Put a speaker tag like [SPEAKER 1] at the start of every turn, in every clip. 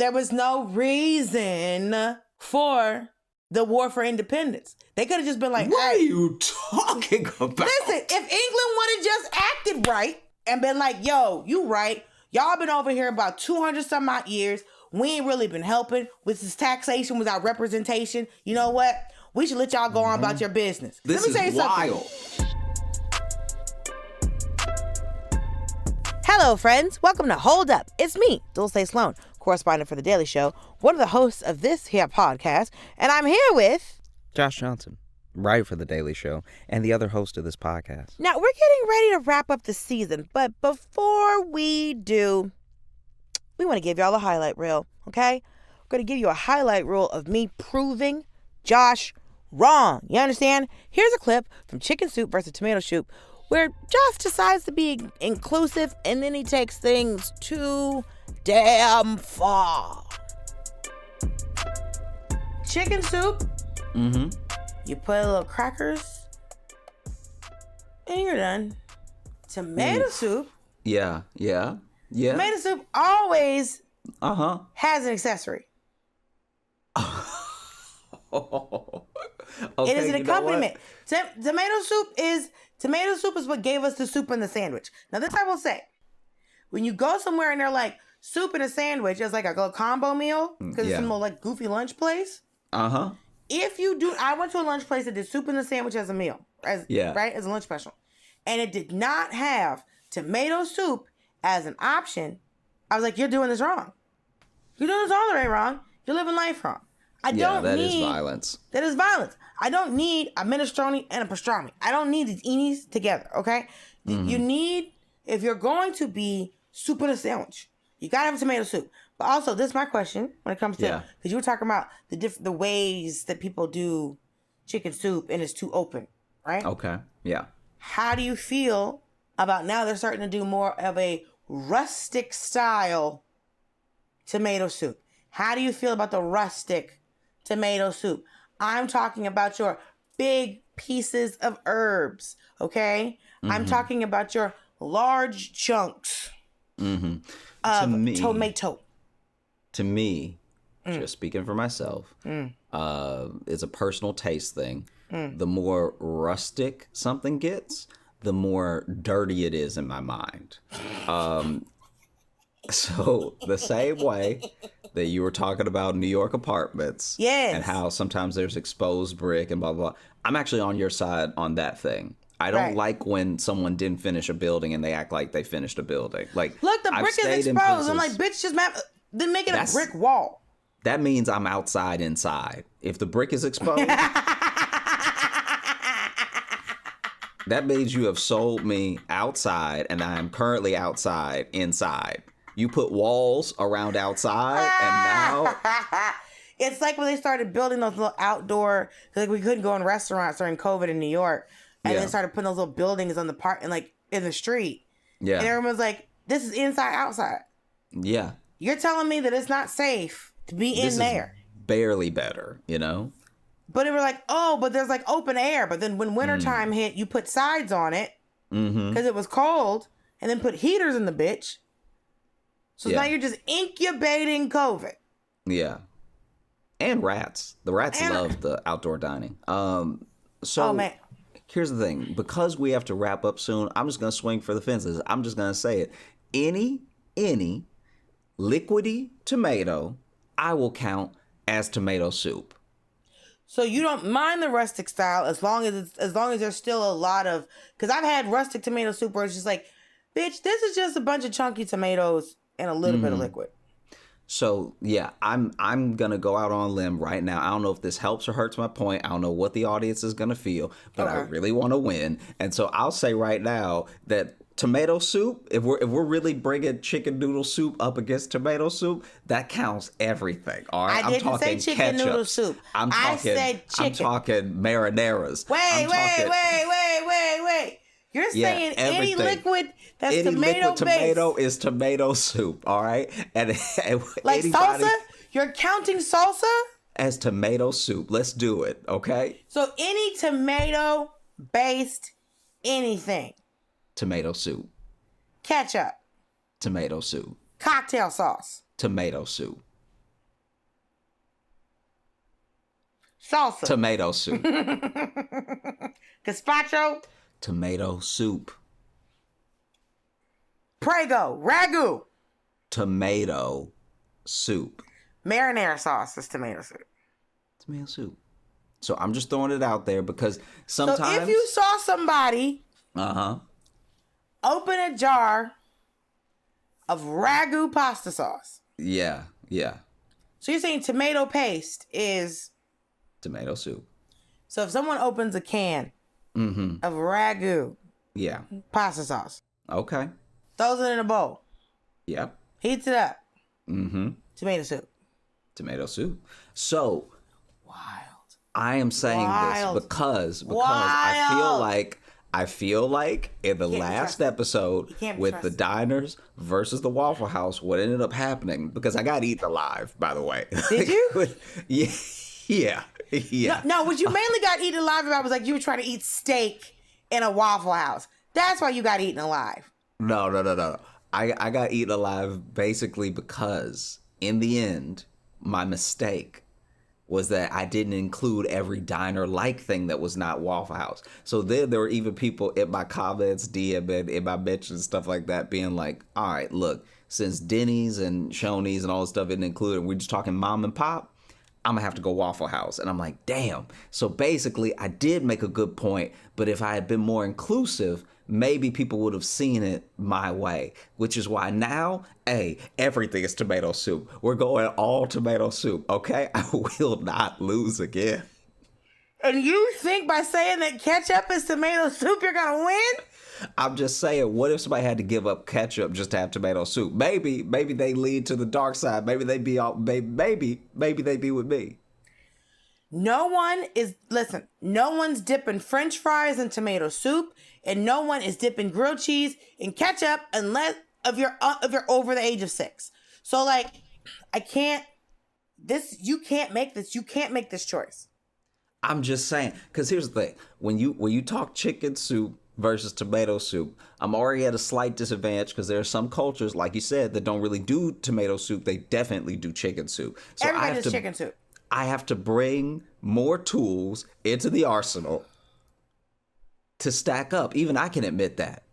[SPEAKER 1] there was no reason for the war for independence. They could have just been like,
[SPEAKER 2] what are you talking about?
[SPEAKER 1] Listen, if England would have just acted right and been like, yo, you right. Y'all been over here about 200 some odd years. We ain't really been helping with this taxation without representation. You know what? We should let y'all go on about your business.
[SPEAKER 2] This
[SPEAKER 1] Let me
[SPEAKER 2] is
[SPEAKER 1] tell you
[SPEAKER 2] wild.
[SPEAKER 1] something. Hello, friends. Welcome to Hold Up. It's me, Dulcé Sloan, correspondent for The Daily Show, one of the hosts of this here podcast, and I'm here with...
[SPEAKER 3] Josh Johnson, writer for The Daily Show, and the other host of this podcast.
[SPEAKER 1] Now, we're getting ready to wrap up the season, but before we do, we want to give y'all a highlight reel, okay? We're going to give you a highlight reel of me proving Josh wrong. You understand? Here's a clip from Chicken Soup versus Tomato Soup, where Josh decides to be inclusive, and then he takes things too damn far. Chicken soup.
[SPEAKER 2] Mm-hmm.
[SPEAKER 1] You put a little crackers, and you're done. Tomato soup.
[SPEAKER 2] Yeah.
[SPEAKER 1] Tomato soup always
[SPEAKER 2] Uh-huh.
[SPEAKER 1] has an accessory.
[SPEAKER 2] Okay,
[SPEAKER 1] It is an
[SPEAKER 2] you know
[SPEAKER 1] accompaniment. Tomato soup is what gave us the soup in the sandwich. Now this I will say, when you go somewhere and they're like soup in a sandwich, it's like a little combo meal because it's some little like goofy lunch place.
[SPEAKER 2] Uh-huh.
[SPEAKER 1] If you do, I went to a lunch place that did soup in the sandwich as a meal, right, as a lunch special, and it did not have tomato soup as an option. I was like, you're doing this wrong. You're doing this all the way wrong. You're living life wrong.
[SPEAKER 2] That is violence.
[SPEAKER 1] That is violence. I don't need a minestrone and a pastrami. I don't need these eenies together, okay?
[SPEAKER 2] Mm-hmm.
[SPEAKER 1] You need, if you're going to be soup in a sandwich, you gotta have tomato soup. But also, this is my question when it comes to, because you were talking about the ways that people do chicken soup and it's too open, right?
[SPEAKER 2] Okay, yeah.
[SPEAKER 1] How do you feel about now they're starting to do more of a rustic style tomato soup? How do you feel about the rustic tomato soup? I'm talking about your big pieces of herbs, okay? Mm-hmm. I'm talking about your large chunks of tomato.
[SPEAKER 2] To me, just speaking for myself, it's a personal taste thing. The more rustic something gets, the more dirty it is in my mind. So the same way that you were talking about New York apartments, and how sometimes there's exposed brick and blah, blah, blah. I'm actually on your side on that thing. I don't like when someone didn't finish a building and they act like they finished a building. Like,
[SPEAKER 1] look, the brick is exposed. I'm like, bitch, just then make it a brick wall.
[SPEAKER 2] That means I'm outside inside. If the brick is exposed, that means you have sold me outside and I am currently outside inside. You put walls around outside, and now
[SPEAKER 1] it's like when they started building those little outdoor. Like we couldn't go in restaurants during COVID in New York, and they started putting those little buildings on the park and like in the street. Yeah, and everyone was like, "This is inside outside."
[SPEAKER 2] Yeah,
[SPEAKER 1] you're telling me that it's not safe to be in there.
[SPEAKER 2] Barely better, you know.
[SPEAKER 1] But they were like, "Oh, but there's like open air." But then when wintertime hit, you put sides on it because it was cold, and then put heaters in the bitch. So now you're just incubating COVID.
[SPEAKER 2] Yeah. And rats. The rats love the outdoor dining. Here's the thing. Because we have to wrap up soon, I'm just going to swing for the fences. I'm just going to say it. Any liquidy tomato, I will count as tomato soup.
[SPEAKER 1] So you don't mind the rustic style as long as there's still a lot of, because I've had rustic tomato soup where it's just like, bitch, this is just a bunch of chunky tomatoes and a little bit of liquid.
[SPEAKER 2] So yeah, I'm gonna go out on a limb right now. I don't know if this helps or hurts my point. I don't know what the audience is gonna feel, but I really want to win. And so I'll say right now that tomato soup, if we're really bringing chicken noodle soup up against tomato soup, that counts everything. All right,
[SPEAKER 1] I didn't say chicken noodle soup. I said chicken.
[SPEAKER 2] I'm talking marinaras.
[SPEAKER 1] Wait. You're saying any liquid that's tomato-based.
[SPEAKER 2] Tomato is tomato soup, all right? And
[SPEAKER 1] like salsa? You're counting salsa?
[SPEAKER 2] As tomato soup. Let's do it, okay?
[SPEAKER 1] So any tomato-based anything.
[SPEAKER 2] Tomato soup.
[SPEAKER 1] Ketchup.
[SPEAKER 2] Tomato soup.
[SPEAKER 1] Cocktail sauce.
[SPEAKER 2] Tomato soup.
[SPEAKER 1] Salsa.
[SPEAKER 2] Tomato soup.
[SPEAKER 1] Gazpacho.
[SPEAKER 2] Tomato soup.
[SPEAKER 1] Prego. Ragu.
[SPEAKER 2] Tomato soup.
[SPEAKER 1] Marinara sauce is tomato soup.
[SPEAKER 2] Tomato soup. So I'm just throwing it out there because sometimes...
[SPEAKER 1] So if you saw somebody open a jar of Ragu pasta sauce.
[SPEAKER 2] Yeah.
[SPEAKER 1] So you're saying tomato paste is...
[SPEAKER 2] Tomato soup.
[SPEAKER 1] So if someone opens a can of Ragu pasta sauce.
[SPEAKER 2] Okay.
[SPEAKER 1] Throws it in a bowl.
[SPEAKER 2] Yep.
[SPEAKER 1] Heats it up. Tomato soup.
[SPEAKER 2] Tomato soup. So...
[SPEAKER 1] Wild.
[SPEAKER 2] I am saying this because I feel like in the last episode with the diners versus the Waffle House, what ended up happening, because I got eaten alive, by the way.
[SPEAKER 1] Did you?
[SPEAKER 2] Yeah.
[SPEAKER 1] No, what you mainly got eaten alive about was like you were trying to eat steak in a Waffle House. That's why you got eaten alive.
[SPEAKER 2] No. I got eaten alive basically because in the end, my mistake was that I didn't include every diner-like thing that was not Waffle House. So then there were even people in my comments, DM, and in my mentions, stuff like that, being like, all right, look, since Denny's and Shoney's and all this stuff isn't included, we're just talking mom and pop, I'm gonna have to go Waffle House. And I'm like, damn. So basically, I did make a good point, but if I had been more inclusive, maybe people would have seen it my way, which is why now, hey, everything is tomato soup. We're going all tomato soup, okay? I will not lose again.
[SPEAKER 1] And you think by saying that ketchup is tomato soup, you're gonna win?
[SPEAKER 2] I'm just saying, what if somebody had to give up ketchup just to have tomato soup? Maybe they lead to the dark side. Maybe they be all, maybe they be with me.
[SPEAKER 1] No one's dipping French fries in tomato soup, and no one is dipping grilled cheese in ketchup unless if you're over the age of 6. So like, you can't make this choice.
[SPEAKER 2] I'm just saying, because here's the thing: when you talk chicken soup versus tomato soup, I'm already at a slight disadvantage because there are some cultures, like you said, that don't really do tomato soup. They definitely do chicken soup. So
[SPEAKER 1] Everybody does chicken soup.
[SPEAKER 2] I have to bring more tools into the arsenal to stack up. Even I can admit that.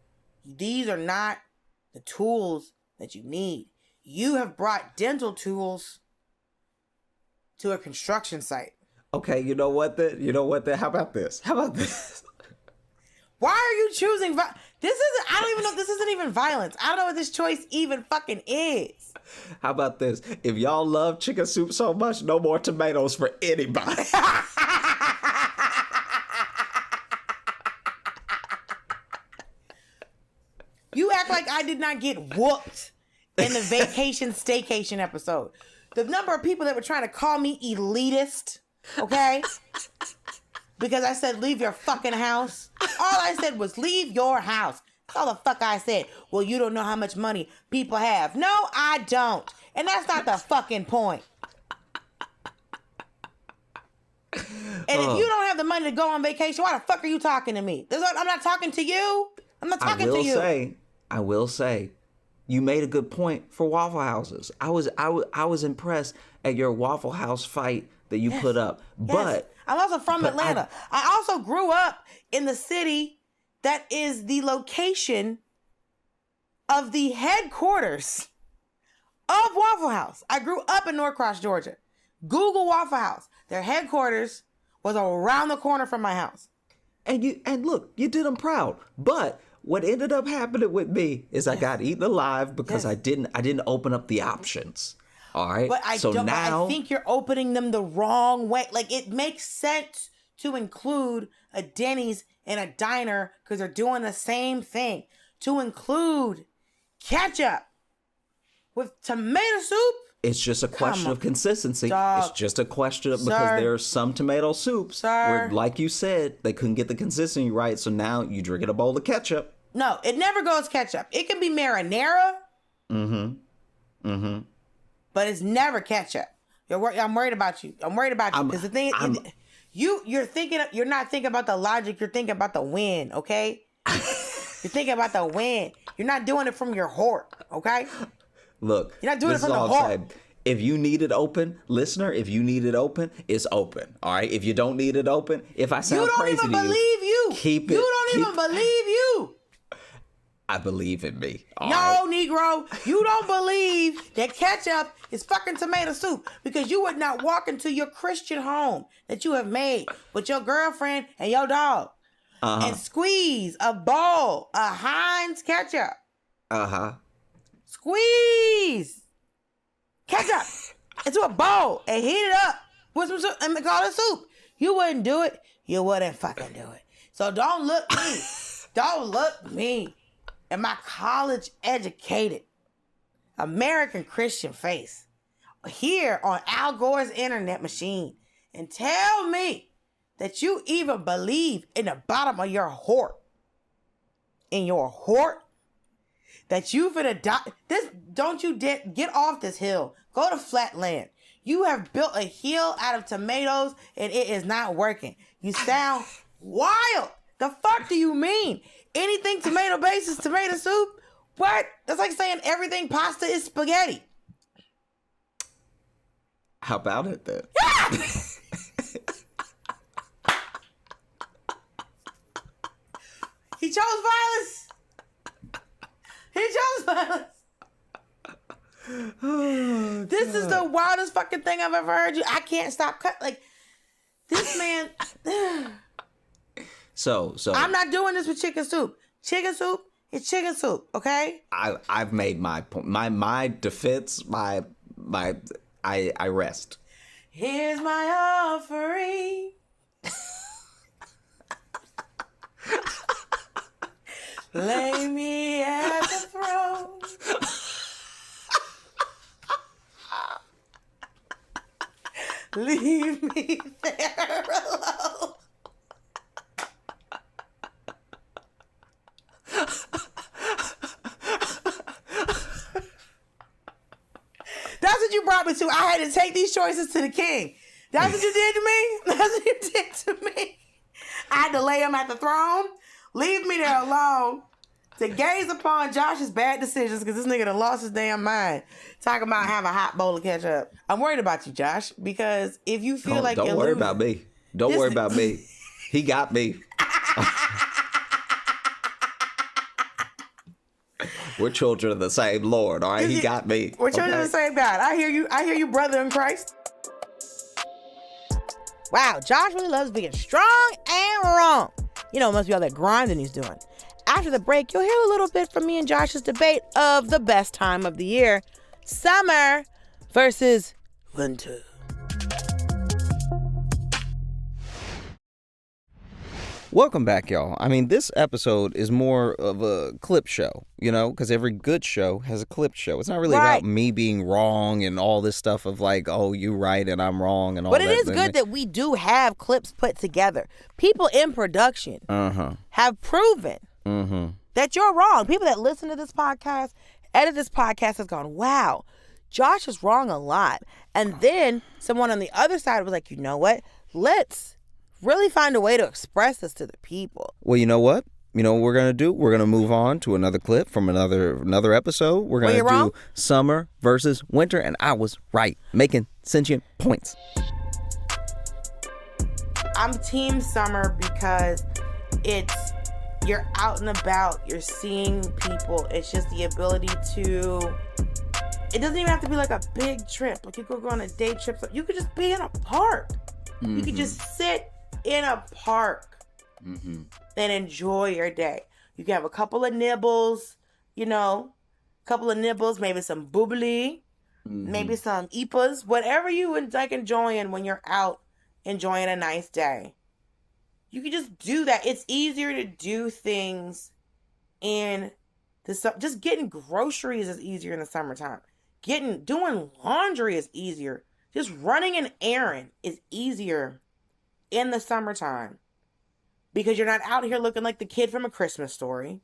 [SPEAKER 1] These are not the tools that you need. You have brought dental tools to a construction site.
[SPEAKER 2] Okay, you know what then? How about this?
[SPEAKER 1] Why are you choosing I don't even know if this isn't even violence. I don't know what this choice even fucking is.
[SPEAKER 2] How about this? If y'all love chicken soup so much, no more tomatoes for anybody.
[SPEAKER 1] You act like I did not get whooped in the vacation staycation episode. The number of people that were trying to call me elitist, okay? Because I said, leave your fucking house. All I said was, leave your house. That's all the fuck I said. Well, you don't know how much money people have. No, I don't. And that's not the fucking point. And if you don't have the money to go on vacation, why the fuck are you talking to me? I'm not talking to you. I'm not talking to you.
[SPEAKER 2] I will say, you made a good point for Waffle Houses. I was impressed at your Waffle House fight that you put up.
[SPEAKER 1] Yes.
[SPEAKER 2] But
[SPEAKER 1] I'm also from Atlanta. I also grew up in the city that is the location of the headquarters of Waffle House. I grew up in Norcross, Georgia. Google Waffle House. Their headquarters was around the corner from my house.
[SPEAKER 2] And look, you did them proud. But what ended up happening with me is I got eaten alive because I didn't open up the options. All right.
[SPEAKER 1] But I think you're opening them the wrong way. Like, it makes sense to include a Denny's and a diner because they're doing the same thing. To include ketchup with tomato soup.
[SPEAKER 2] It's just a question of consistency.
[SPEAKER 1] Dog.
[SPEAKER 2] It's just a question of, because there are some tomato soups where, like you said, they couldn't get the consistency right. So now you drink in a bowl of ketchup.
[SPEAKER 1] No, it never goes ketchup. It can be marinara. But it's never ketchup. I'm worried about you. I'm worried about you because the thing you're not thinking about the logic. You're thinking about the win. Okay. You're thinking about the win. You're not doing it from your heart. Okay.
[SPEAKER 2] Look,
[SPEAKER 1] you're not doing it from the heart.
[SPEAKER 2] If you need it open, listener, if you need it open, it's open. All right. If you don't need it open, if I sound crazy to you, keep it.
[SPEAKER 1] You don't even believe you.
[SPEAKER 2] I believe in me.
[SPEAKER 1] No, right? Negro, you don't believe that ketchup is fucking tomato soup because you would not walk into your Christian home that you have made with your girlfriend and your dog and squeeze a bowl of Heinz ketchup. Squeeze ketchup into a bowl and heat it up with some soup and call it soup. You wouldn't do it. You wouldn't fucking do it. So don't look me. Don't look me. And my college-educated American Christian face here on Al Gore's internet machine and tell me that you even believe in the bottom of your heart, that you finna die. Don't you get off this hill. Go to Flatland. You have built a hill out of tomatoes and it is not working. You sound wild. The fuck do you mean? Anything tomato-based is tomato soup? What? That's like saying everything pasta is spaghetti.
[SPEAKER 2] How about it then?
[SPEAKER 1] He chose violence. Oh, this is the wildest fucking thing I've ever heard you. I can't stop like this man.
[SPEAKER 2] So
[SPEAKER 1] I'm not doing this with chicken soup. Chicken soup is chicken soup, okay?
[SPEAKER 2] I've made my point. My defense. I rest.
[SPEAKER 1] Here's my offering. Lay me at the throne. Leave me there alone. That's what you brought me to. I had to take these choices to the king. That's what you did to me? That's what you did to me. I had to lay him at the throne. Leave me there alone to gaze upon Josh's bad decisions because this nigga done lost his damn mind. Talking about having a hot bowl of ketchup. I'm worried about you, Josh, because if you feel like
[SPEAKER 2] don't worry about me. Don't worry about me. He got me. We're children of the same Lord, all right? He got me.
[SPEAKER 1] We're children of the same God. I hear you, brother in Christ. Wow, Josh really loves being strong and wrong. You know, it must be all that grinding he's doing. After the break, you'll hear a little bit from me and Josh's debate of the best time of the year, summer versus winter.
[SPEAKER 3] Welcome back, y'all. I mean, this episode is more of a clip show, you know, because every good show has a clip show. It's not really about me being wrong and all this stuff of like, oh, you right and I'm wrong and all that.
[SPEAKER 1] But it is good that we do have clips put together. People in production have proven that you're wrong. People that listen to this podcast, edit this podcast, has gone, wow, Josh is wrong a lot. And then someone on the other side was like, you know what? Let's really find a way to express this to the people.
[SPEAKER 3] Well, you know what? You know what we're going to do? We're going to move on to another clip from another episode. We're going to do summer versus winter, and I was right, making sentient points.
[SPEAKER 1] I'm team summer because you're out and about, you're seeing people. It's just the ability to, it doesn't even have to be like a big trip. Like you could go on a day trip. You could just be in a park. You could just sit in a park and enjoy your day. You can have a couple of nibbles, maybe some bubbly, maybe some ipas, whatever you like enjoying when you're out enjoying a nice day. You can just do that. It's easier to do things in the just getting groceries is easier in the summertime. Doing laundry is easier. Just running an errand is easier in the summertime because you're not out here looking like the kid from A Christmas Story.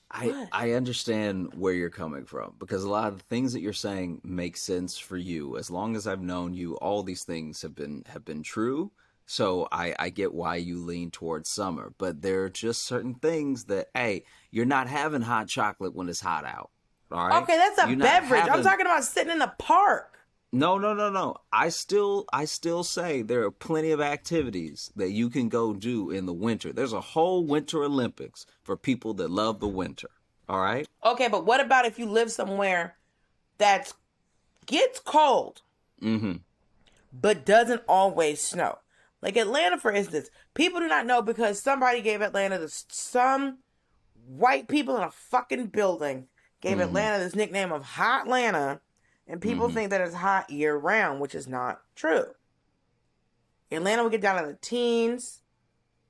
[SPEAKER 2] I understand where you're coming from because a lot of the things that you're saying make sense for you. As long as I've known you, all these things have been true. So I get why you lean towards summer, but there are just certain things that, hey, you're not having hot chocolate when it's hot out. All right.
[SPEAKER 1] Okay, that's a beverage. I'm talking about sitting in the park.
[SPEAKER 2] No. I still say there are plenty of activities that you can go do in the winter. There's a whole Winter Olympics for people that love the winter. All right.
[SPEAKER 1] Okay, but what about if you live somewhere that gets cold, but doesn't always snow? Like Atlanta, for instance. People do not know because somebody gave Atlanta some white people in a fucking building gave Atlanta this nickname of Hot Atlanta. And people think that it's hot year-round, which is not true. Atlanta will get down to the teens.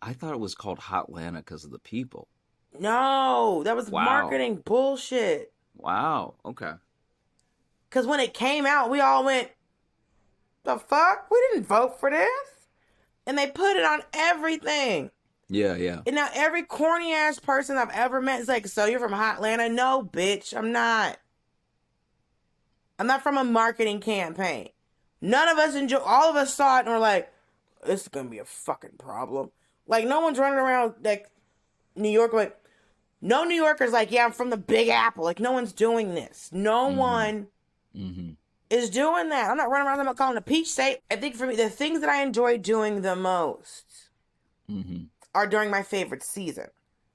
[SPEAKER 2] I thought it was called Hotlanta because of the people.
[SPEAKER 1] No, that was marketing bullshit.
[SPEAKER 2] Wow, okay.
[SPEAKER 1] Because when it came out, we all went, the fuck? We didn't vote for this. And they put it on everything.
[SPEAKER 2] Yeah.
[SPEAKER 1] And now every corny-ass person I've ever met is like, so you're from Hotlanta? No, bitch, I'm not. I'm not from a marketing campaign. None of us all of us saw it and were like, this is going to be a fucking problem. Like, no one's running around like New York, like, no New Yorker's like, yeah, I'm from the Big Apple. Like, no one's doing this. No one is doing that. I'm not running around calling the Peach State. I think for me, the things that I enjoy doing the most are during my favorite season.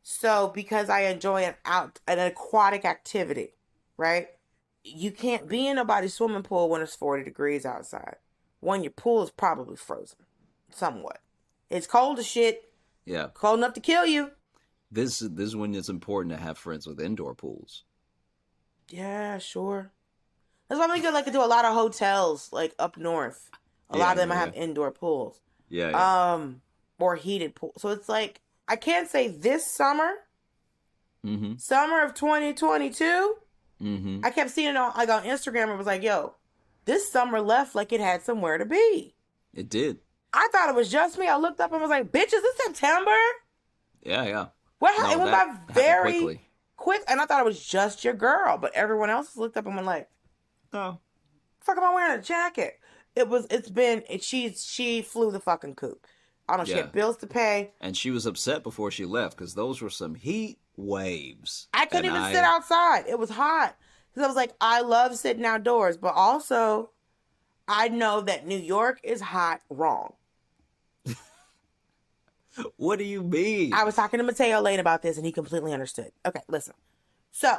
[SPEAKER 1] So, because I enjoy an aquatic activity, right? You can't be in nobody's swimming pool when it's 40 degrees outside. One, your pool is probably frozen. Somewhat. It's cold as shit.
[SPEAKER 2] Yeah.
[SPEAKER 1] Cold enough to kill you.
[SPEAKER 2] This is when it's important to have friends with indoor pools.
[SPEAKER 1] Yeah, sure. That's why we could like to do a lot of hotels, like up north. A lot of them have indoor pools.
[SPEAKER 2] Yeah.
[SPEAKER 1] Or heated pools. So it's like, I can't say this summer. Summer of 2022. I kept seeing it on Instagram. It was like, yo, this summer left like it had somewhere to be.
[SPEAKER 2] It did.
[SPEAKER 1] I thought it was just me. I looked up and was like, bitch, is this September?
[SPEAKER 2] Yeah.
[SPEAKER 1] It went by very quick. And I thought it was just your girl. But everyone else looked up and went like,
[SPEAKER 2] no.
[SPEAKER 1] Fuck am I wearing a jacket? She flew the fucking coop. I don't know, she had bills to pay.
[SPEAKER 2] And she was upset before she left because those were some heat waves.
[SPEAKER 1] I couldn't even sit outside. It was hot. Because I was like, I love sitting outdoors. But also, I know that New York is hot wrong.
[SPEAKER 2] What do you mean?
[SPEAKER 1] I was talking to Mateo Lane about this and he completely understood. Okay, listen. So,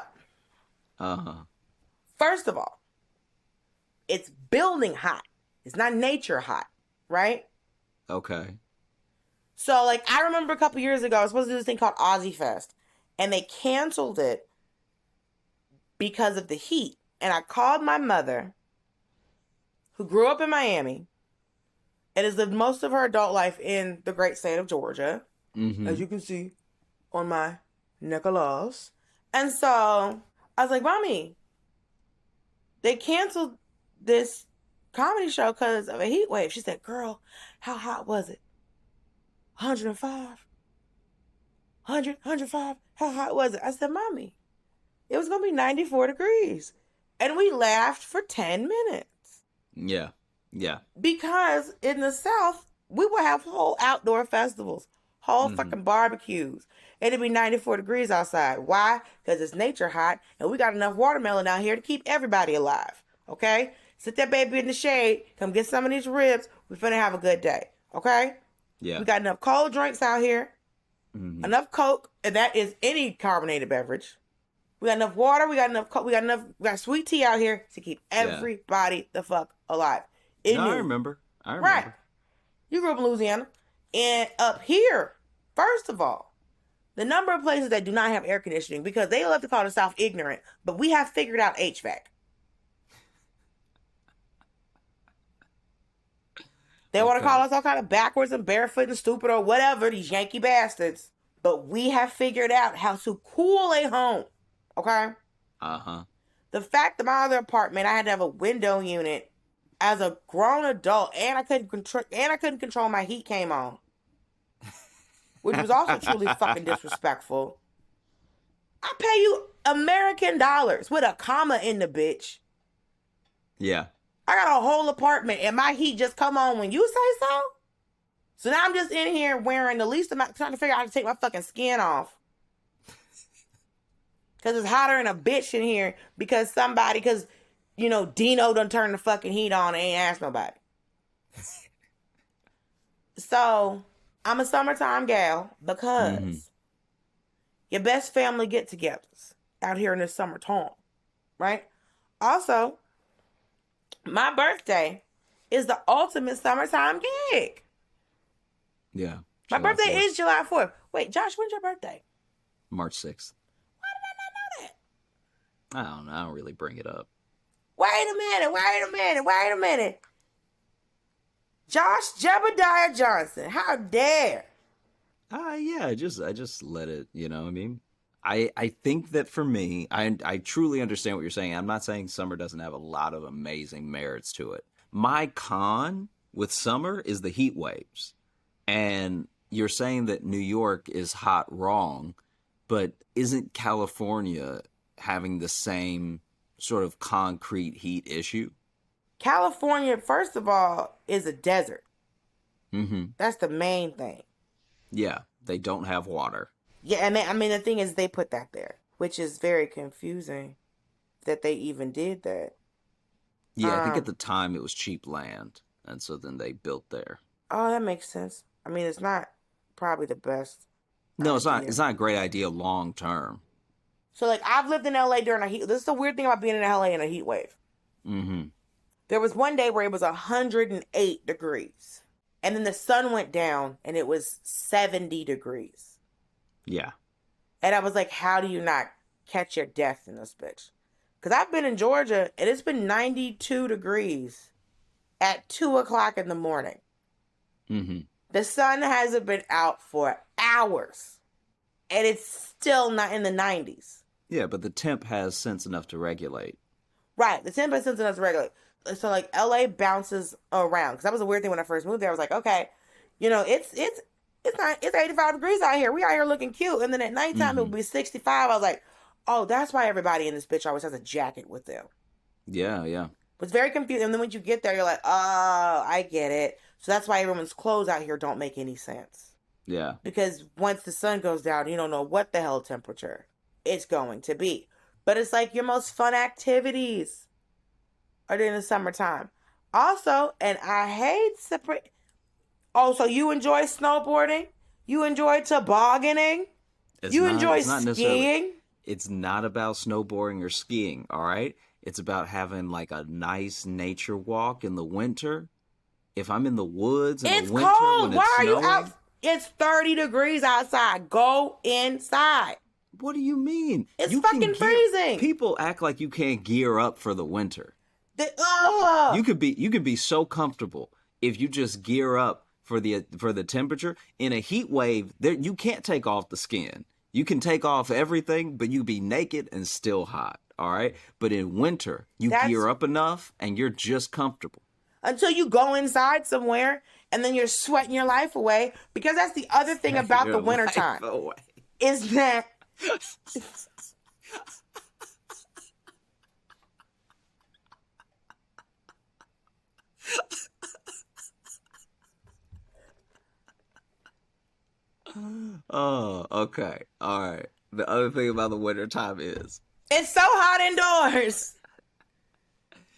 [SPEAKER 1] first of all, it's building hot. It's not nature hot, right?
[SPEAKER 2] Okay.
[SPEAKER 1] So, like, I remember a couple years ago, I was supposed to do this thing called Aussie Fest. And they canceled it because of the heat. And I called my mother, who grew up in Miami, and has lived most of her adult life in the great state of Georgia, as you can see on my necklace. And so I was like, Mommy, they canceled this comedy show because of a heat wave. She said, girl, how hot was it? 105? 105? How hot was it? I said, Mommy, it was going to be 94 degrees. And we laughed for 10 minutes.
[SPEAKER 2] Yeah.
[SPEAKER 1] Because in the South, we would have whole outdoor festivals, whole fucking barbecues. And it'd be 94 degrees outside. Why? Because it's nature hot and we got enough watermelon out here to keep everybody alive. Okay? Sit that baby in the shade. Come get some of these ribs. We're finna have a good day. Okay?
[SPEAKER 2] Yeah.
[SPEAKER 1] We got enough cold drinks out here. Enough Coke. And that is any carbonated beverage. We got enough water. We got sweet tea out here to keep everybody the fuck alive.
[SPEAKER 2] I remember.
[SPEAKER 1] Right. You grew up in Louisiana. And up here, first of all, the number of places that do not have air conditioning, because they love to call the South ignorant, but we have figured out HVAC. They want to call us all kind of backwards and barefoot and stupid or whatever, these Yankee bastards. But we have figured out how to cool a home. Okay? The fact that my other apartment, I had to have a window unit as a grown adult, and I couldn't control my heat came on. Which was also truly fucking disrespectful. I pay you American dollars with a comma in the bitch.
[SPEAKER 2] Yeah.
[SPEAKER 1] I got a whole apartment and my heat just come on when you say so. So now I'm just in here wearing the least amount, trying to figure out how to take my fucking skin off. Because it's hotter than a bitch in here because Dino done turned the fucking heat on and ain't asked nobody. So, I'm a summertime gal because your best family get-togethers out here in the summertime, right? Also, my birthday is the ultimate summertime gig.
[SPEAKER 2] Yeah.
[SPEAKER 1] My birthday is July 4th. Wait, Josh, when's your birthday?
[SPEAKER 2] March 6th.
[SPEAKER 1] Why did I not know that?
[SPEAKER 2] I don't know. I don't really bring it up.
[SPEAKER 1] Wait a minute. Josh Jebediah Johnson, how dare?
[SPEAKER 2] Yeah, I just let it, you know what I mean? I think that for me, I truly understand what you're saying. I'm not saying summer doesn't have a lot of amazing merits to it. My con with summer is the heat waves. And you're saying that New York is hot wrong, but isn't California having the same sort of concrete heat issue?
[SPEAKER 1] California, first of all, is a desert.
[SPEAKER 2] Mm-hmm.
[SPEAKER 1] That's the main thing.
[SPEAKER 2] Yeah, they don't have water.
[SPEAKER 1] Yeah, and the thing is they put that there, which is very confusing that they even did that.
[SPEAKER 2] Yeah, I think at the time it was cheap land, and so then they built there.
[SPEAKER 1] Oh, that makes sense. I mean, it's not probably the best.
[SPEAKER 2] No, it's not. It's not a great idea long term.
[SPEAKER 1] So, like, I've lived in LA during a heat. This is the weird thing about being in LA in a heat wave.
[SPEAKER 2] Mm-hmm.
[SPEAKER 1] There was one day where it was 108 degrees, and then the sun went down, and it was 70 degrees.
[SPEAKER 2] Yeah.
[SPEAKER 1] And I was like, how do you not catch your death in this bitch? Because I've been in Georgia, and it's been 92 degrees at 2 o'clock in the morning.
[SPEAKER 2] Mm-hmm.
[SPEAKER 1] The sun hasn't been out for hours, and it's still not in the 90s.
[SPEAKER 2] Yeah, but the temp has sense enough to regulate.
[SPEAKER 1] Right, the temp has sense enough to regulate. So, like, LA bounces around. Because that was a weird thing when I first moved there. I was like, okay, it's 85 degrees out here. We out here looking cute. And then at nighttime, it would be 65. I was like, oh, that's why everybody in this bitch always has a jacket with them.
[SPEAKER 2] Yeah, yeah.
[SPEAKER 1] It's very confusing. And then when you get there, you're like, oh, I get it. So that's why everyone's clothes out here don't make any sense.
[SPEAKER 2] Yeah.
[SPEAKER 1] Because once the sun goes down, you don't know what the hell temperature it's going to be. But it's like your most fun activities are during the summertime. Also, and I hate separate. Oh, so you enjoy snowboarding? You enjoy tobogganing? You enjoy skiing?
[SPEAKER 2] It's not about snowboarding or skiing, all right? It's about having like a nice nature walk in the winter. If I'm in the woods in the winter
[SPEAKER 1] cold.
[SPEAKER 2] when it's
[SPEAKER 1] Why are
[SPEAKER 2] snowing,
[SPEAKER 1] you out? It's 30 degrees outside. Go inside.
[SPEAKER 2] What do you mean?
[SPEAKER 1] It's fucking freezing.
[SPEAKER 2] People act like you can't gear up for the winter. You could be so comfortable if you just gear up for the temperature. In a heat wave, you can't take off the skin. You can take off everything, but you be naked and still hot. All right, but in winter, gear up enough and you're just comfortable. Until you go inside somewhere and then you're sweating your life away. Because that's the other thing about the wintertime. Is that oh, okay. All right. The other thing about the wintertime is
[SPEAKER 1] it's so hot indoors.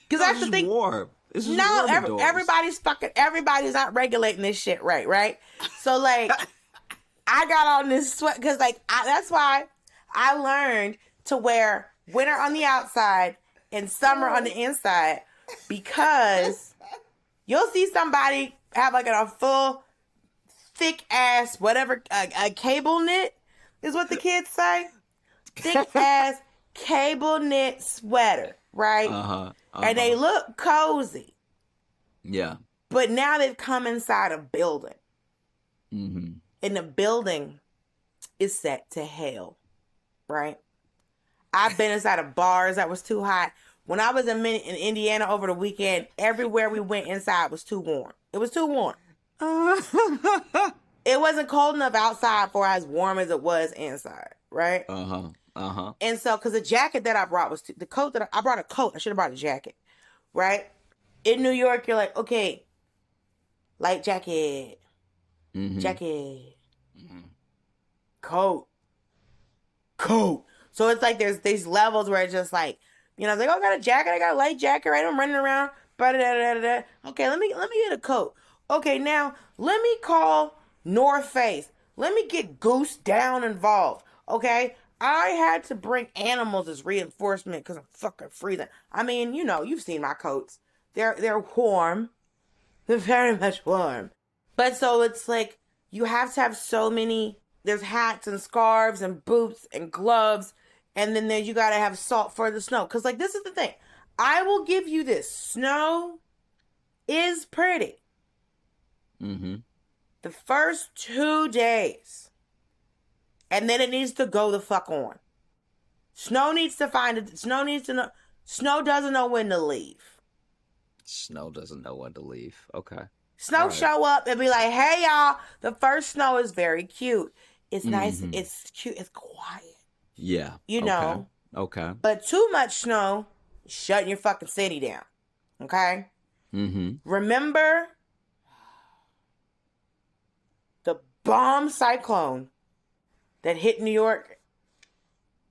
[SPEAKER 1] Because that's the thing.
[SPEAKER 2] Warm. It's just warm
[SPEAKER 1] everybody's not regulating this shit right? So, like, I got on this sweat because, like, that's why I learned to wear winter on the outside and summer on the inside, because you'll see somebody have like a full thick ass whatever a cable knit is what the kids say, thick ass cable knit sweater, right? And they look cozy.
[SPEAKER 2] Yeah.
[SPEAKER 1] But now they've come inside a building.
[SPEAKER 2] Mm-hmm.
[SPEAKER 1] And the building is set to hell, right? I've been inside of bars that was too hot. When I was in Indiana over the weekend, everywhere we went inside was too warm. It was too warm. It wasn't cold enough outside for as warm as it was inside, right? And so, because the jacket that I brought was the coat that I brought a coat. I should have brought a jacket, right? In New York, you're like, okay, light jacket, jacket, coat. So it's like there's these levels where it's just like, you know, it's like, oh, I got a jacket, I got a light jacket, right? I'm running around. Okay, let me get a coat. Okay, now let me call North Face. Let me get Goose Down involved. Okay? I had to bring animals as reinforcement because I'm fucking freezing. I mean, you know, you've seen my coats. They're warm. They're very much warm. But so it's like you have to have so many. There's hats and scarves and boots and gloves, and then you gotta have salt for the snow. Cause like this is the thing. I will give you this. Snow is pretty.
[SPEAKER 3] Mm-hmm.
[SPEAKER 1] The first 2 days. And then it needs to go the fuck on. Snow needs to find it. Snow needs to know. Snow doesn't know when to leave.
[SPEAKER 3] Snow doesn't know when to leave. Okay.
[SPEAKER 1] Snow show up and be like, hey, y'all. The first snow is very cute. It's nice. It's cute. It's quiet.
[SPEAKER 3] Yeah.
[SPEAKER 1] You know.
[SPEAKER 3] Okay.
[SPEAKER 1] But too much snow, shutting your fucking city down. Okay?
[SPEAKER 3] Mm-hmm.
[SPEAKER 1] Remember the bomb cyclone that hit New York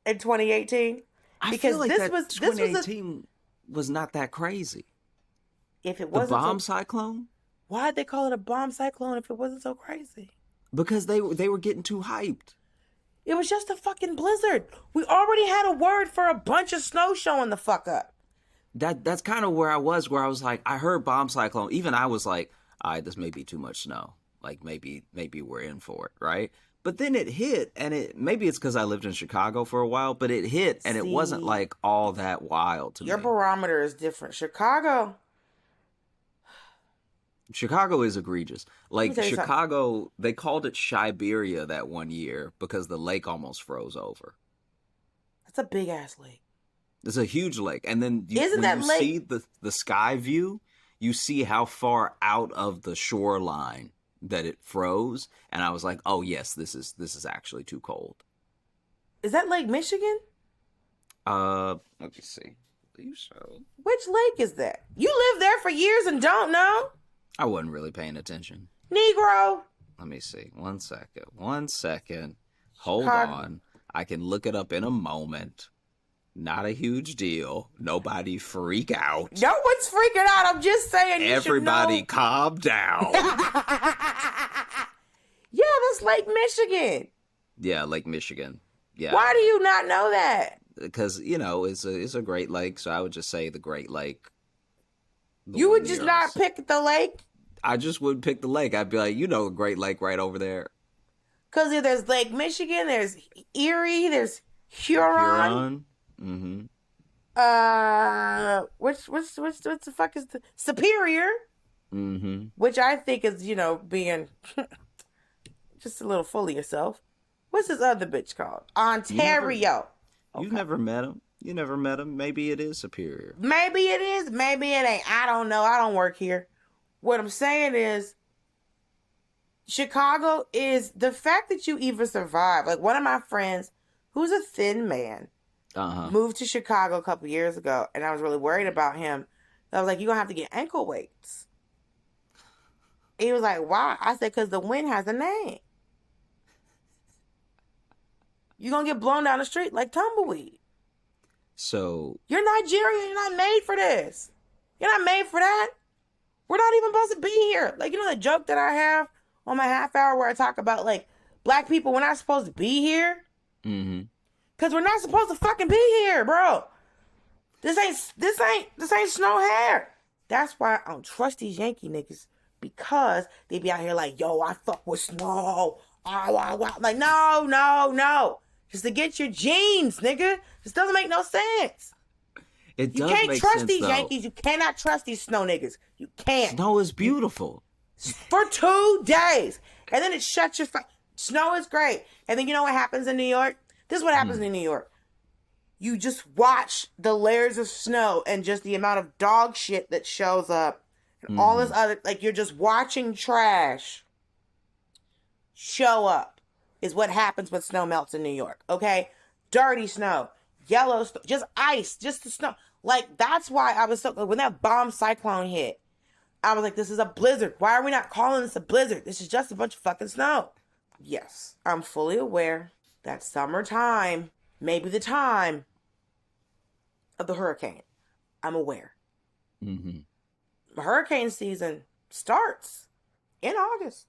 [SPEAKER 1] in 2018?
[SPEAKER 3] I feel like 2018 was not that crazy.
[SPEAKER 1] If it wasn't
[SPEAKER 3] the bomb cyclone?
[SPEAKER 1] Why'd they call it a bomb cyclone if it wasn't so crazy?
[SPEAKER 3] Because they were getting too hyped.
[SPEAKER 1] It was just a fucking blizzard. We already had a word for a bunch of snow showing the fuck up.
[SPEAKER 3] That's kind of where I was like, I heard bomb cyclone. Even I was like, all right, this may be too much snow. Like maybe we're in for it, right? But then it hit, and maybe it's because I lived in Chicago for a while, but it hit, and it wasn't like all that wild to me.
[SPEAKER 1] Your barometer is different. Chicago
[SPEAKER 3] is egregious. Like Chicago, they called it Siberia that one year because the lake almost froze over.
[SPEAKER 1] That's a big ass lake.
[SPEAKER 3] It's a huge lake, and then when you see the sky view, you see how far out of the shoreline that it froze, and I was like, oh yes, this is actually too cold.
[SPEAKER 1] Is that Lake Michigan?
[SPEAKER 3] Let me see. So.
[SPEAKER 1] Which lake is that? You lived there for years and don't know?
[SPEAKER 3] I wasn't really paying attention.
[SPEAKER 1] Negro.
[SPEAKER 3] Let me see. 1 second. Hold on. I can look it up in a moment. Not a huge deal. Nobody freak out.
[SPEAKER 1] No one's freaking out. I'm just saying
[SPEAKER 3] everybody calm down.
[SPEAKER 1] Yeah, that's Lake Michigan.
[SPEAKER 3] Yeah, Lake Michigan. Yeah.
[SPEAKER 1] Why do you not know that?
[SPEAKER 3] Because, you know, it's a Great Lake, so I would just say the Great Lake.
[SPEAKER 1] You would just not pick the lake?
[SPEAKER 3] I just wouldn't pick the lake. I'd be like, you know, a Great Lake right over there.
[SPEAKER 1] Because there's Lake Michigan, there's Erie, there's Huron.
[SPEAKER 3] Mm-hmm.
[SPEAKER 1] Which the fuck is the Superior?
[SPEAKER 3] Mm-hmm.
[SPEAKER 1] Which I think is, you know, being just a little full of yourself. What's this other bitch called? Ontario.
[SPEAKER 3] You've never met him. You never met him. Maybe it is Superior.
[SPEAKER 1] Maybe it is. Maybe it ain't. I don't know. I don't work here. What I'm saying is, Chicago is the fact that you even survive. Like one of my friends, who's a thin man, moved to Chicago a couple years ago, and I was really worried about him. I was like, you're going to have to get ankle weights. He was like, why? I said, because the wind has a name. You're going to get blown down the street like tumbleweed.
[SPEAKER 3] So.
[SPEAKER 1] You're Nigerian. You're not made for this. You're not made for that. We're not even supposed to be here. Like, you know the joke that I have on my half hour where I talk about, like, black people, we're not supposed to be here?
[SPEAKER 3] Mm-hmm.
[SPEAKER 1] Because we're not supposed to fucking be here, bro. This ain't snow hair. That's why I don't trust these Yankee niggas. Because they be out here like, yo, I fuck with snow. Like, no. Just to get your jeans, nigga. This doesn't make no sense.
[SPEAKER 3] It does
[SPEAKER 1] You can't
[SPEAKER 3] make
[SPEAKER 1] trust
[SPEAKER 3] sense,
[SPEAKER 1] these
[SPEAKER 3] though.
[SPEAKER 1] Yankees. You cannot trust these snow niggas. You can't.
[SPEAKER 3] Snow is beautiful.
[SPEAKER 1] For 2 days. And then it shuts your... Snow is great. And then you know what happens in New York? This is what happens in New York. You just watch the layers of snow and just the amount of dog shit that shows up. And all this other... Like, you're just watching trash show up is what happens when snow melts in New York. Okay? Dirty snow. Yellow snow. Just ice. Just the snow. Like, that's why I was so... When that bomb cyclone hit, I was like, this is a blizzard. Why are we not calling this a blizzard? This is just a bunch of fucking snow. Yes, I'm fully aware that summertime maybe the time of the hurricane. I'm aware. Mm-hmm. Hurricane season starts in August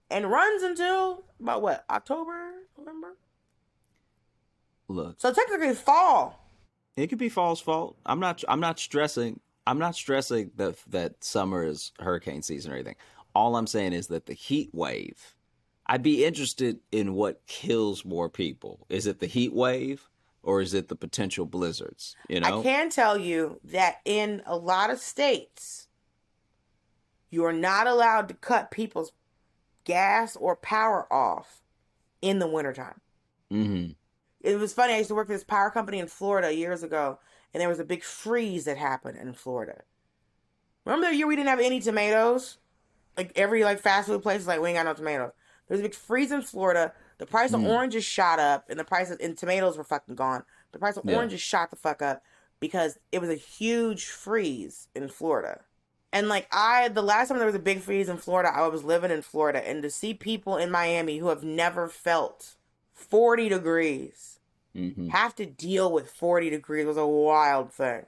[SPEAKER 1] and runs until about what? October, November?
[SPEAKER 2] Look.
[SPEAKER 1] So technically fall.
[SPEAKER 2] It could be fall's fault. I'm not stressing that summer is hurricane season or anything. All I'm saying is that the heat wave, I'd be interested in what kills more people. Is it the heat wave or is it the potential blizzards? You know?
[SPEAKER 1] I can tell you that in a lot of states, you are not allowed to cut people's gas or power off in the wintertime. Mm-hmm. It was funny. I used to work for this power company in Florida years ago, and there was a big freeze that happened in Florida. Remember the year we didn't have any tomatoes? Like every fast food place is like, we ain't got no tomatoes. There was a big freeze in Florida. The price of oranges shot up, and the price of tomatoes were fucking gone. The price of oranges shot the fuck up because it was a huge freeze in Florida. And the last time there was a big freeze in Florida, I was living in Florida, and to see people in Miami who have never felt 40 degrees have to deal with 40 degrees was a wild thing.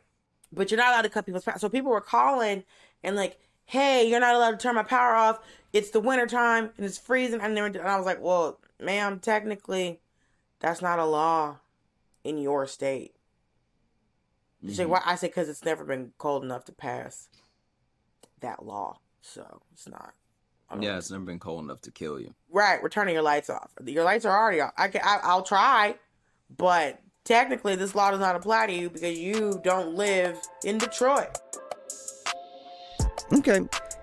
[SPEAKER 1] But you're not allowed to cut people's power. So people were calling and hey, you're not allowed to turn my power off. It's the wintertime and it's freezing. And I was like, well, ma'am, technically, that's not a law in your state. She's like, why? I said, because it's never been cold enough to pass that law. So it's not.
[SPEAKER 2] Yeah, it's never been cold enough to kill you.
[SPEAKER 1] Right, we're turning your lights off. Your lights are already off. I'll try, but technically this law does not apply to you because you don't live in Detroit.
[SPEAKER 3] Okay.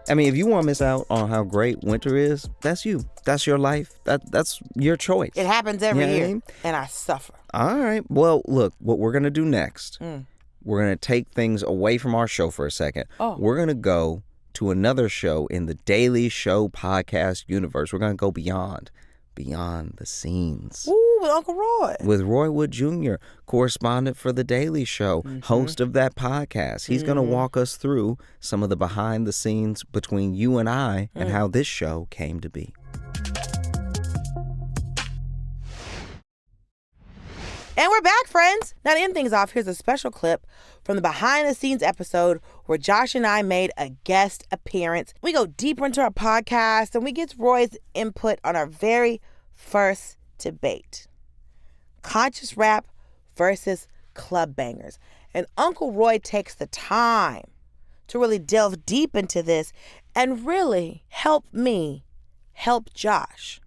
[SPEAKER 3] I mean, if you want to miss out on how great winter is, that's you. That's your life. That's your choice.
[SPEAKER 1] It happens every year, and I suffer.
[SPEAKER 3] All right. Well, look, what we're going to do next, we're going to take things away from our show for a second. Oh. We're going to go to another show in the Daily Show podcast universe. We're going to go beyond the scenes.
[SPEAKER 1] Ooh, with Uncle Roy.
[SPEAKER 3] With Roy Wood Jr., correspondent for The Daily Show, host of that podcast. He's going to walk us through some of the behind the scenes between you and I and how this show came to be.
[SPEAKER 1] And we're back, friends. Now, to end things off, here's a special clip from the behind-the-scenes episode where Josh and I made a guest appearance. We go deeper into our podcast, and we get Roy's input on our very first debate. Conscious rap versus club bangers. And Uncle Roy takes the time to really delve deep into this and really help me help Josh.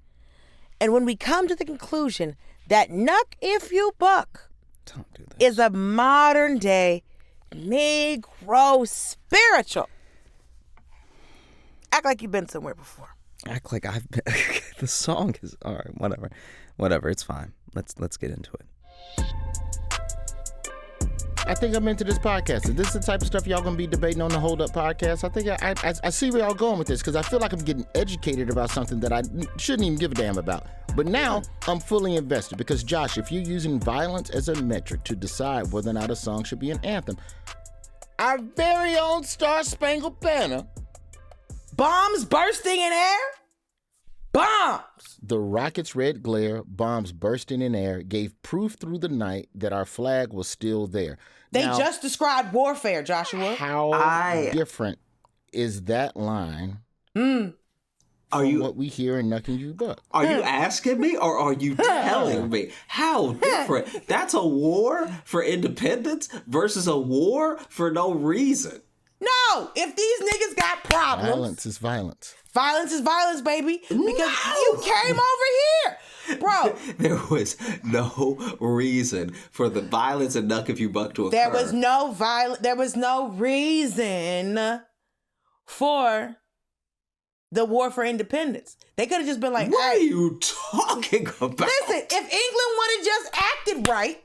[SPEAKER 1] And when we come to the conclusion that Knuck If You Buck is a modern day Negro spiritual. Act like you've been somewhere before.
[SPEAKER 3] Act like I've been. The song is all right. Whatever. It's fine. Let's get into it.
[SPEAKER 4] I think I'm into this podcast. Is this the type of stuff y'all gonna be debating on the Hold Up podcast? I think I see where y'all going with this because I feel like I'm getting educated about something that I shouldn't even give a damn about. But now I'm fully invested because, Josh, if you're using violence as a metric to decide whether or not a song should be an anthem, our very own Star Spangled Banner,
[SPEAKER 1] bombs bursting in air? Bombs!
[SPEAKER 4] The rocket's red glare, bombs bursting in air, gave proof through the night that our flag was still there.
[SPEAKER 1] They just described warfare, Joshua.
[SPEAKER 4] How different is that line from what we hear in Knuck If You Buck?
[SPEAKER 2] Are you asking me or are you telling me? How different? That's a war for independence versus a war for no reason.
[SPEAKER 1] No! If these niggas got problems...
[SPEAKER 4] Violence is violence.
[SPEAKER 1] Violence is violence, baby. Because you came over here. Bro.
[SPEAKER 2] There was no reason for the violence in Knuck If You Buck to occur.
[SPEAKER 1] There was no reason for the war for independence. They could have just been like,
[SPEAKER 2] what are you talking about?
[SPEAKER 1] Listen, if England would have just acted right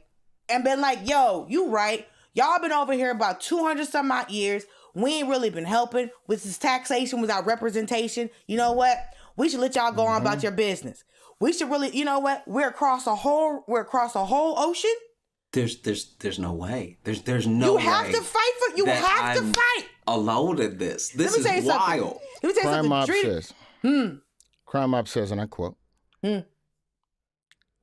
[SPEAKER 1] and been like, yo, you right. Y'all been over here about 200 some odd years. We ain't really been helping with this taxation without representation. You know what? We should let y'all go on about your business. We should really, you know what? We're across a whole ocean.
[SPEAKER 2] There's no way. There's no way.
[SPEAKER 1] You have to fight for. You have to fight.
[SPEAKER 2] Alone in this. This is wild.
[SPEAKER 1] Let me tell you something.
[SPEAKER 4] Crime Mob says, and I quote,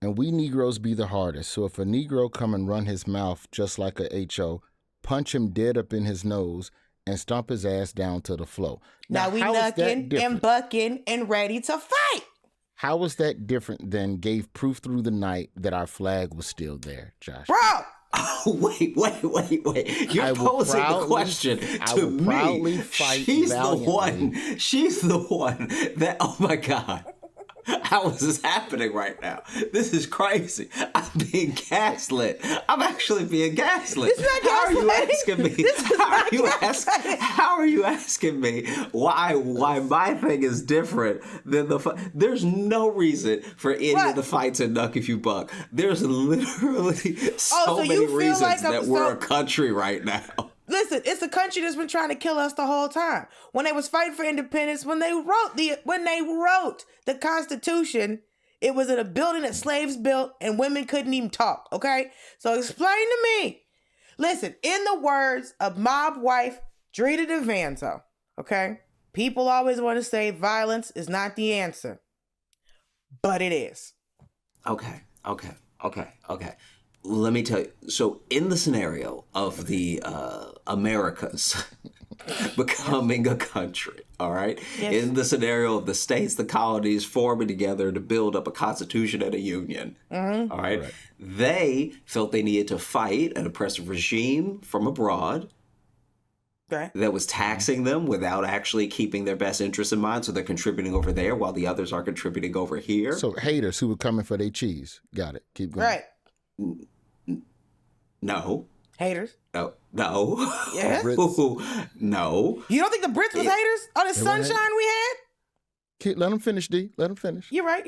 [SPEAKER 4] And we Negroes be the hardest. So if a Negro come and run his mouth just like a HO, punch him dead up in his nose and stomp his ass down to the floor.
[SPEAKER 1] Now we knucking and bucking and ready to fight.
[SPEAKER 4] How was that different than gave proof through the night that our flag was still there, Josh?
[SPEAKER 1] Bro!
[SPEAKER 2] Oh, wait. You're posing the question to me. She's the one that, oh my God. How is this happening right now? This is crazy. I'm being gaslit. I'm actually being gaslit. How are you asking me? How are you asking me why my thing is different than the? There's no reason for any of the fights in Nuck If You Buck. There's literally so many reasons that we're a country right now.
[SPEAKER 1] Listen, it's a country that's been trying to kill us the whole time. When they was fighting for independence, when they wrote the Constitution, it was in a building that slaves built and women couldn't even talk, okay? So explain to me. Listen, in the words of mob wife Drita DeVanzo, okay? People always want to say violence is not the answer, but it is.
[SPEAKER 2] Okay. Let me tell you. So in the scenario of the Americas becoming a country, all right?
[SPEAKER 1] Yes.
[SPEAKER 2] In the scenario of the states, the colonies forming together to build up a constitution and a union, all right? They felt they needed to fight an oppressive regime from abroad that was taxing them without actually keeping their best interests in mind. So they're contributing over there while the others are contributing over here.
[SPEAKER 4] So haters who were coming for their cheese. Got it. Keep going.
[SPEAKER 1] Right.
[SPEAKER 2] No.
[SPEAKER 1] Haters.
[SPEAKER 2] No.
[SPEAKER 1] Yes.
[SPEAKER 2] No.
[SPEAKER 1] You don't think the Brits was haters? All this sunshine we had?
[SPEAKER 4] Let them finish, D. Let them finish.
[SPEAKER 1] You're right.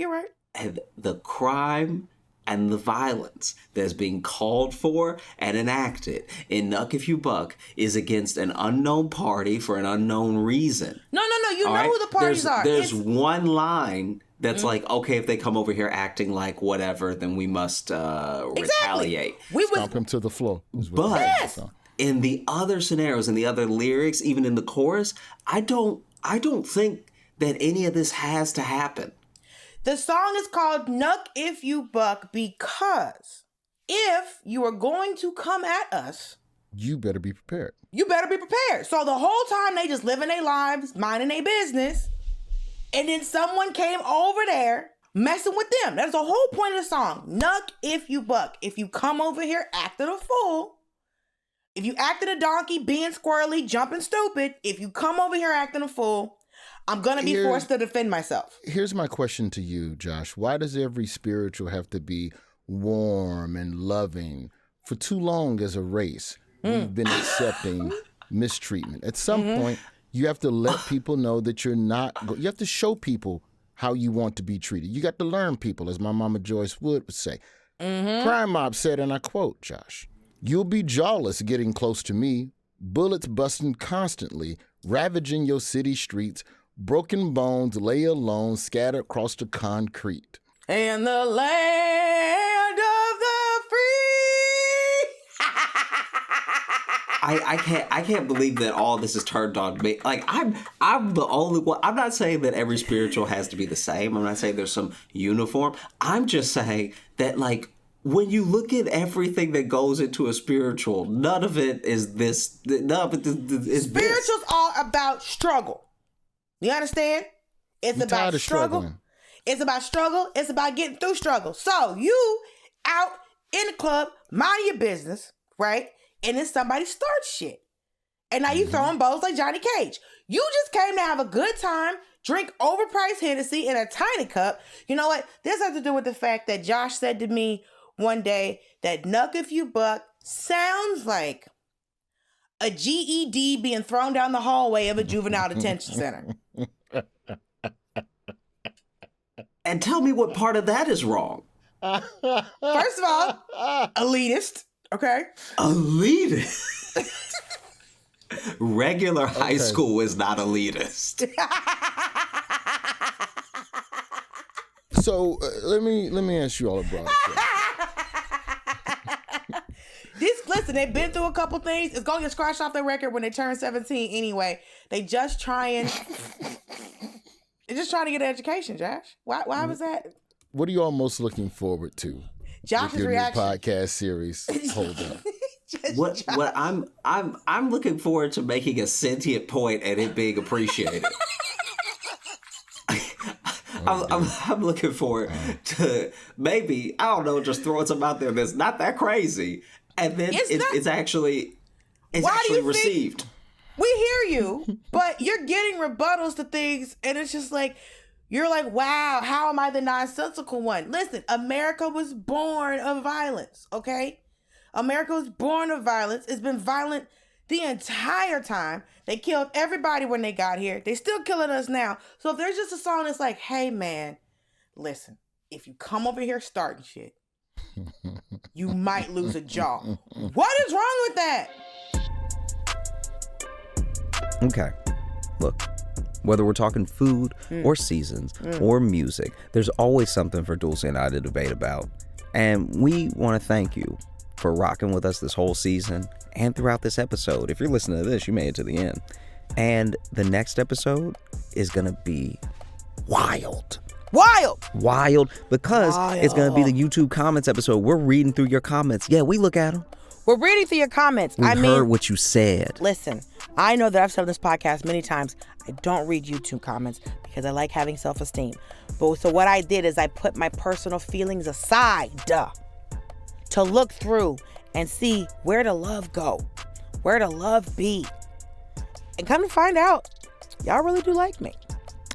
[SPEAKER 2] And the crime and the violence that's being called for and enacted in Nuck If You Buck is against an unknown party for an unknown reason.
[SPEAKER 1] No. You know who the parties are.
[SPEAKER 2] There's one line that's like, okay, if they come over here acting like whatever, then we must retaliate.
[SPEAKER 4] Stomp him to the floor.
[SPEAKER 2] But in the other scenarios, in the other lyrics, even in the chorus, I don't think that any of this has to happen.
[SPEAKER 1] The song is called Nuck If You Buck because if you are going to come at us,
[SPEAKER 4] you better be prepared.
[SPEAKER 1] So the whole time they just living their lives, minding their business, and then someone came over there messing with them. That's the whole point of the song. Nuck If You Buck. If you come over here acting a fool, if you acting a donkey, being squirrely, jumping stupid, if you come over here acting a fool, I'm going to be forced to defend myself.
[SPEAKER 4] Here's my question to you, Josh. Why does every spiritual have to be warm and loving? For too long as a race, we've been accepting mistreatment. At some point, you have to let people know that you have to show people how you want to be treated. You got to learn people, as my mama Joyce Wood would say. Crime Mob said, and I quote, Josh, "You'll be jawless getting close to me, bullets busting constantly, ravaging your city streets, broken bones lay alone, scattered across the concrete.
[SPEAKER 1] And the land of the free."
[SPEAKER 2] I can't believe that all this is turned on me. Like I'm the only one. I'm not saying that every spiritual has to be the same. I'm not saying there's some uniform. I'm just saying that, like, when you look at everything that goes into a spiritual, none of it is this. None of it is
[SPEAKER 1] Spirituals are about struggle. You understand? It's about struggle. It's about struggle. It's about getting through struggle. So you out in the club, mind your business, right? And then somebody starts shit. And now you throwing bows like Johnny Cage. You just came to have a good time, drink overpriced Hennessy in a tiny cup. You know what? This has to do with the fact that Josh said to me one day that Nuck If You Buck sounds like a GED being thrown down the hallway of a juvenile detention center.
[SPEAKER 2] And tell me what part of that is wrong.
[SPEAKER 1] First of all, elitist, okay?
[SPEAKER 2] Elitist? Regular high school is not elitist.
[SPEAKER 4] So let me ask you all a broad question.
[SPEAKER 1] Listen, they've been through a couple things. It's going to get scratched off their record when they turn 17 anyway. They're just trying to get an education, Josh. Why was that?
[SPEAKER 4] What are you all most looking forward to?
[SPEAKER 1] Josh's
[SPEAKER 4] with your
[SPEAKER 1] reaction.
[SPEAKER 4] New podcast series. Hold up.
[SPEAKER 2] What I'm looking forward to making a sentient point and it being appreciated. I'm looking forward to maybe, I don't know, just throwing something out there that's not that crazy, and then it's actually received.
[SPEAKER 1] We hear you, but you're getting rebuttals to things, and it's just like, you're like, wow, how am I the nonsensical one? Listen, America was born of violence, okay? America was born of violence. It's been violent the entire time. They killed everybody when they got here. They still killing us now. So if there's just a song that's like, hey, man, listen, if you come over here starting shit, you might lose a jaw. What is wrong with that?
[SPEAKER 3] Okay, look, whether we're talking food or seasons or music, there's always something for Dulcé and I to debate about. And we want to thank you for rocking with us this whole season and throughout this episode. If you're listening to this, you made it to the end. And the next episode is going to be wild. Because it's going to be the YouTube comments episode. We're reading through your comments. Yeah, we look at them.
[SPEAKER 1] We're reading through your comments.
[SPEAKER 3] We heard what you said.
[SPEAKER 1] Listen, I know that I've said on this podcast many times, I don't read YouTube comments because I like having self-esteem. But so what I did is I put my personal feelings aside to look through and see where the love go, where the love be. And come to find out, y'all really do like me.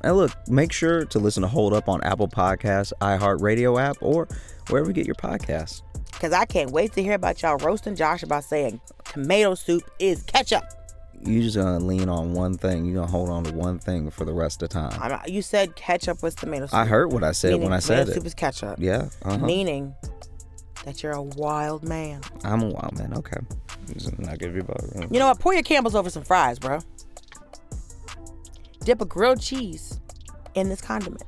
[SPEAKER 3] And look, make sure to listen to Hold Up on Apple Podcasts, iHeartRadio app, or wherever you get your podcasts.
[SPEAKER 1] Because I can't wait to hear about y'all roasting Josh about saying tomato soup is ketchup.
[SPEAKER 3] You're just going to lean on one thing. You're going to hold on to one thing for the rest of the time.
[SPEAKER 1] You said ketchup was tomato soup.
[SPEAKER 3] I heard what I said when I said it.
[SPEAKER 1] Tomato soup is ketchup.
[SPEAKER 3] Yeah.
[SPEAKER 1] Meaning that you're a wild man.
[SPEAKER 3] I'm a wild man. Okay. I'll give you both.
[SPEAKER 1] You know what? Pour your Campbell's over some fries, bro. Dip a grilled cheese in this condiment.